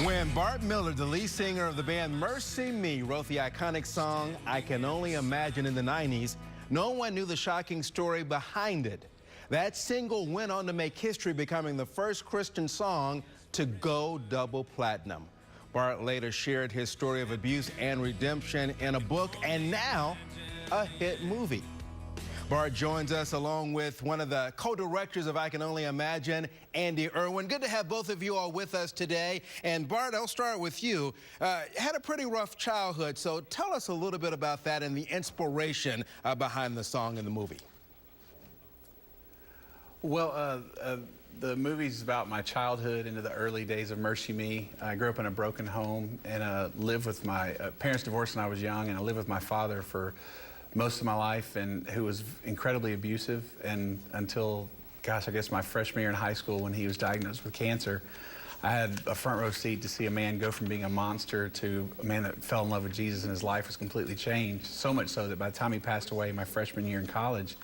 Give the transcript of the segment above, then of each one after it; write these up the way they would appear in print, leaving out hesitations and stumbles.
When Bart Millard, the lead singer of the band Mercy Me, wrote the iconic song I Can Only Imagine in the 90s, no one knew the shocking story behind it. That single went on to make history, becoming the first Christian song to go double platinum. Bart later shared his story of abuse and redemption in a book and now a hit movie. Bart joins us along with one of the co-directors of I Can Only Imagine, Andy Irwin. Good to have both of you all with us today. And Bart, I'll start with you. Had a pretty rough childhood, so tell us a little bit about that and the inspiration behind the song and the movie. Well, the movie's about my childhood into the early days of Mercy Me. I grew up in a broken home and lived with my parents divorced when I was young, and I lived with my father for most of my life, and who was incredibly abusive, and until, gosh, I guess my freshman year in high school when he was diagnosed with cancer. I had a front row seat to see a man go from being a monster to a man that fell in love with Jesus, and his life was completely changed. So much so that by the time he passed away my freshman year in college,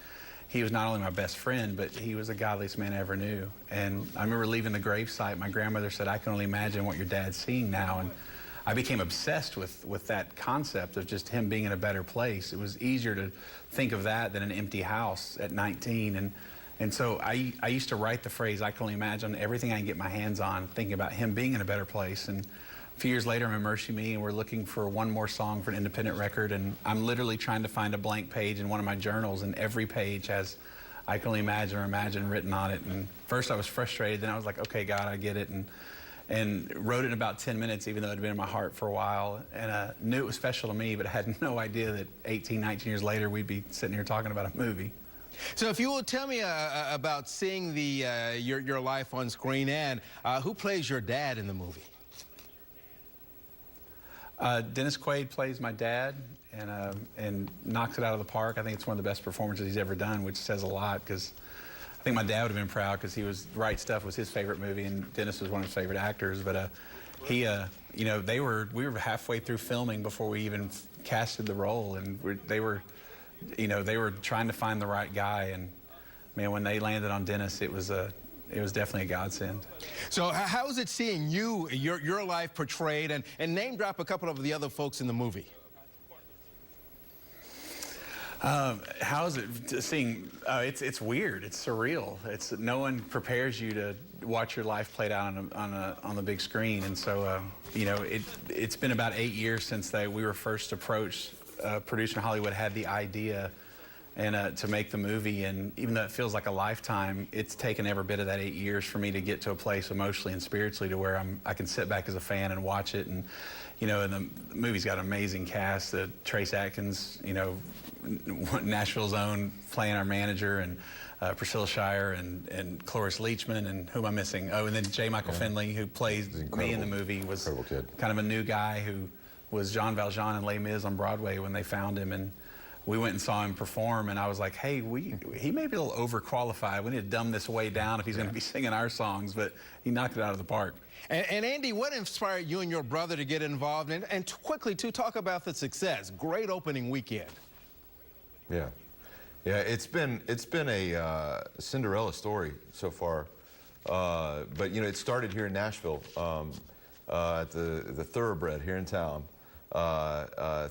he was not only my best friend, but he was the godliest man I ever knew. And I remember leaving the gravesite, my grandmother said, "I can only imagine what your dad's seeing now." And I became obsessed with that concept of just him being in a better place. It was easier to think of that than an empty house at 19. And so I used to write the phrase, "I can only imagine," everything I can get my hands on, thinking about him being in a better place. And a few years later, I'm in Mercy Me, and we're looking for one more song for an independent record, and I'm literally trying to find a blank page in one of my journals, and every page has "I can only imagine" or "imagine" written on it. And first I was frustrated, then I was like, okay, God, I get it, and wrote it in about 10 minutes, even though it had been in my heart for a while, and knew it was special to me, but I had no idea that 18, 19 years later, we'd be sitting here talking about a movie. So if you will tell me about seeing your life on screen, and who plays your dad in the movie? Dennis Quaid plays my dad, and knocks it out of the park. I think it's one of the best performances he's ever done, which says a lot, because I think my dad would have been proud, because Right Stuff was his favorite movie, and Dennis was one of his favorite actors. But you know, we were halfway through filming before we even casted the role, and they were trying to find the right guy. And man, when they landed on Dennis, it was definitely a godsend. So how is it seeing your life portrayed, and name drop a couple of the other folks in the movie? How is it seeing? It's weird. It's surreal. No one prepares you to watch your life played out on the big screen, and so you know, it's been about 8 years since we were first approached. Producer in Hollywood had the idea and to make the movie, and even though it feels like a lifetime, it's taken every bit of that 8 years for me to get to a place emotionally and spiritually to where I can sit back as a fan and watch it. And you know, and the movie's got an amazing cast. Trace Atkins, you know, Nashville's own, playing our manager, and Priscilla Shire, and Cloris Leachman, and who am I missing? Oh, and then J. Michael Finley, who plays me in the movie, was kind of a new guy who was Jean Valjean and Les Mis on Broadway when they found him. And we went and saw him perform, and I was like, hey, he may be a little overqualified. We need to dumb this way down if he's going to be singing our songs, but he knocked it out of the park. And Andy, what inspired you and your brother to get involved? And quickly, to talk about the success. Great opening weekend. Yeah, it's been a Cinderella story so far, but you know, it started here in Nashville at the Thoroughbred here in town.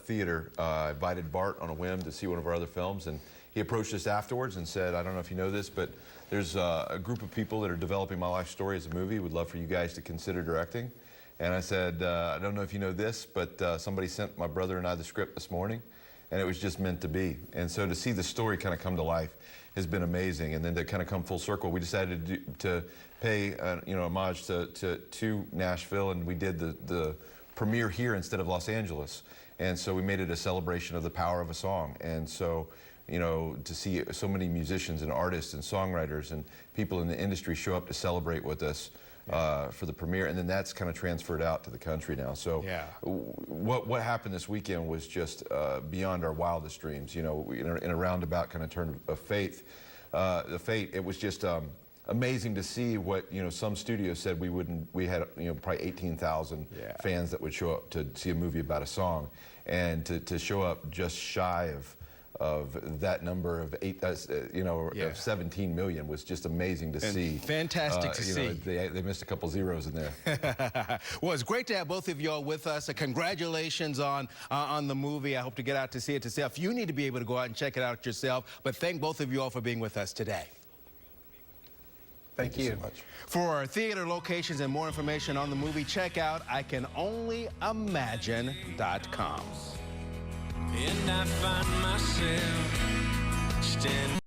Theater. Invited Bart on a whim to see one of our other films, and he approached us afterwards and said, "I don't know if you know this, but there's a group of people that are developing my life story as a movie. Would love for you guys to consider directing." And I said, "I don't know if you know this, but somebody sent my brother and I the script this morning, and it was just meant to be." And so to see the story kind of come to life has been amazing. And then to kind of come full circle, we decided to pay you know, homage to Nashville, and we did the premiere here instead of Los Angeles. And so we made it a celebration of the power of a song. And so, you know, to see so many musicians and artists and songwriters and people in the industry show up to celebrate with us for the premiere, and then that's kind of transferred out to the country now. So what happened this weekend was just beyond our wildest dreams. You know, in a roundabout kind of turn of fate, it was just amazing to see what, you know, some studios said we wouldn't. We had, you know, probably 18,000 fans that would show up to see a movie about a song, and to show up just shy that number of Yeah. of 17 million was just amazing to see. Fantastic to see. They missed a couple zeros in there. Well, it's great to have both of y'all with us. Congratulations on the movie. I hope to get out to see it yourself. You need to be able to go out and check it out yourself. But thank both of you all for being with us today. Thank you so much. For our theater locations and more information on the movie, check out ICanOnlyImagine.com. And I find myself standing